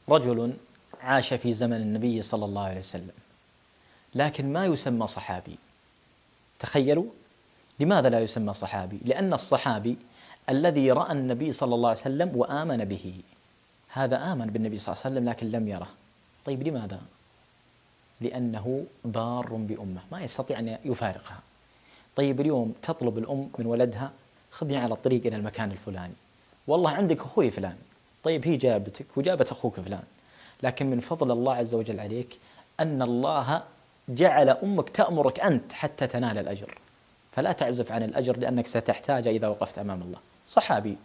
رجل عاش في زمن النبي صلى الله عليه وسلم لكن ما يسمى صحابي. تخيلوا، لماذا لا يسمى صحابي؟ لأن الصحابي الذي رأى النبي صلى الله عليه وسلم وآمن به، هذا آمن بالنبي صلى الله عليه وسلم لكن لم يره. طيب لماذا؟ لأنه بار بأمه ما يستطيع أن يفارقها. طيب اليوم تطلب الأم من ولدها خذني على الطريق إلى المكان الفلاني، والله عندك أخوي فلان، طيب هي جابتك وجابت أخوك فلان، لكن من فضل الله عز وجل عليك أن الله جعل أمك تأمرك أنت حتى تنال الأجر، فلا تعزف عن الأجر لأنك ستحتاج إذا وقفت أمام الله. صحابي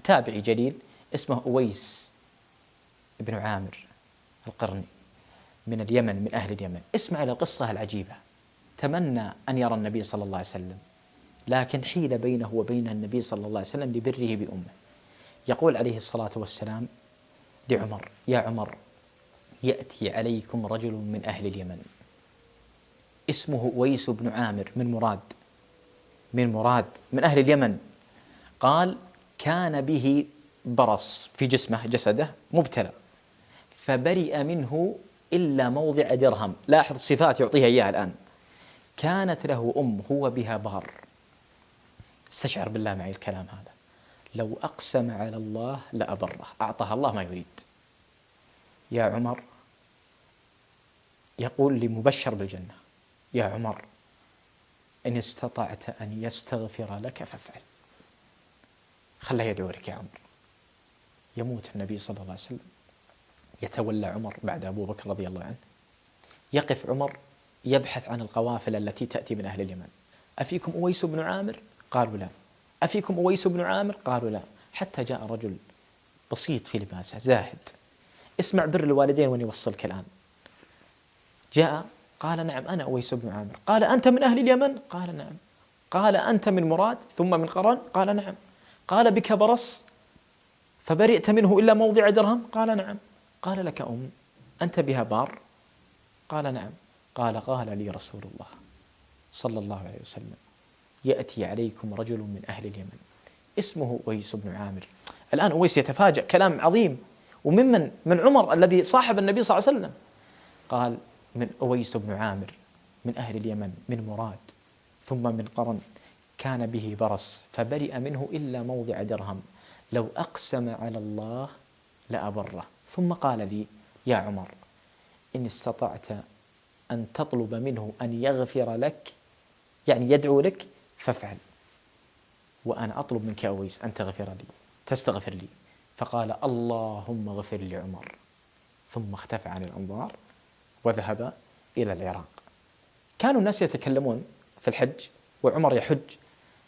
تابعي جليل اسمه أويس بن عامر القرني من اليمن، من أهل اليمن. اسمع القصة العجيبة. تمنى أن يرى النبي صلى الله عليه وسلم لكن حيل بينه وبين النبي صلى الله عليه وسلم لبره بأمه. يقول عليه الصلاة والسلام لعمر: يا عمر، يأتي عليكم رجل من أهل اليمن اسمه أويس بن عامر من مراد من أهل اليمن. قال: كان به برص في جسده مبتلى، فبرئ منه إلا موضع درهم. لاحظ صفات يعطيها إياها الآن. كانت له أم هو بها بار. استشعر بالله معي الكلام هذا. لو أقسم على الله لأبره، أعطاه الله ما يريد. يا عمر، يقول لمبشر بالجنة: يا عمر، إن استطعت أن يستغفر لك فافعل. خله يدعو لك يا عمر. يموت النبي صلى الله عليه وسلم، يتولى عمر بعد أبو بكر رضي الله عنه. يقف عمر يبحث عن القوافل التي تأتي من أهل اليمن. أفيكم أويس بن عامر؟ قالوا لا. أفيكم أويس بن عامر؟ قالوا لا. حتى جاء رجل بسيط في لباسه زاهد. اسمع بر الوالدين وأن يوصلك الآن. جاء قال: نعم أنا أويس بن عامر. قال: أنت من أهل اليمن؟ قال: نعم. قال: أنت من مراد ثم من قرن؟ قال: نعم. قال: بك برص فبرئت منه إلا موضع درهم؟ قال: نعم. قال: لك أم أنت بها بار؟ قال: نعم. قال لي رسول الله صلى الله عليه وسلم: يأتي عليكم رجل من أهل اليمن اسمه أويس بن عامر. الآن أويس يتفاجأ، كلام عظيم، ومن عمر الذي صاحب النبي صلى الله عليه وسلم. قال: من أويس بن عامر من أهل اليمن من مراد ثم من قرن، كان به برص فبرئ منه إلا موضع درهم، لو أقسم على الله لأبره. ثم قال لي: يا عمر، إن استطعت أن تطلب منه أن يغفر لك، يعني يدعو لك، فافعل، وأنا أطلب منك يا أويس أن تستغفر لي. فقال: اللهم اغفر لعمر. ثم اختفى عن الأنظار وذهب إلى العراق. كانوا الناس يتكلمون في الحج وعمر يحج،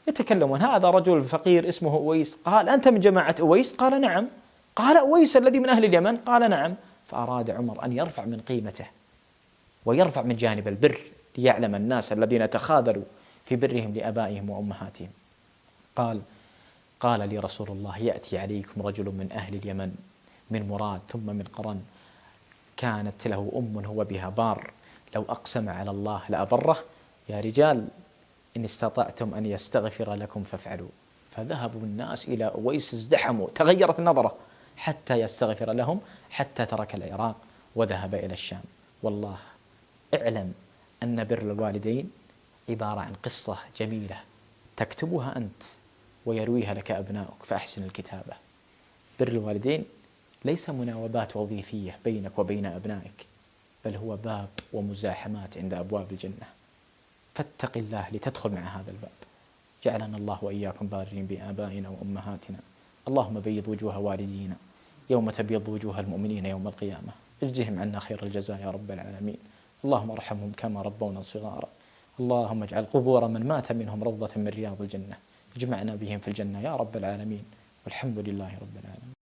يتكلمون: هذا رجل فقير اسمه أويس. قال: أنت من جماعة أويس؟ قال: نعم. قال: أويس الذي من أهل اليمن؟ قال: نعم. فأراد عمر أن يرفع من قيمته ويرفع من جانب البر ليعلم الناس الذين تخاذلوا في برهم لآبائهم وأمهاتهم. قال لي رسول الله: يأتي عليكم رجل من أهل اليمن من مراد ثم من قرن، كانت له أم هو بها بار، لو أقسم على الله لأبره. يا رجال، إن استطعتم أن يستغفر لكم فافعلوا. فذهبوا الناس إلى أويس، ازدحموا، تغيرت النظرة حتى يستغفر لهم، حتى ترك العراق وذهب إلى الشام. والله اعلم أن بر الوالدين عبارة عن قصة جميلة تكتبها أنت ويرويها لك أبنائك، فأحسن الكتابة. بر الوالدين ليس مناوبات وظيفية بينك وبين أبنائك، بل هو باب ومزاحمات عند أبواب الجنة. فاتق الله لتدخل مع هذا الباب. جعلنا الله وإياكم بارين بآبائنا وأمهاتنا. اللهم بيض وجوه والدينا يوم تبيض وجوه المؤمنين يوم القيامة. اجزهم عنا خير الجزاء يا رب العالمين. اللهم ارحمهم كما ربونا صغارا. اللهم اجعل قبور من مات منهم روضة من رياض الجنة. اجمعنا بهم في الجنة يا رب العالمين، والحمد لله رب العالمين.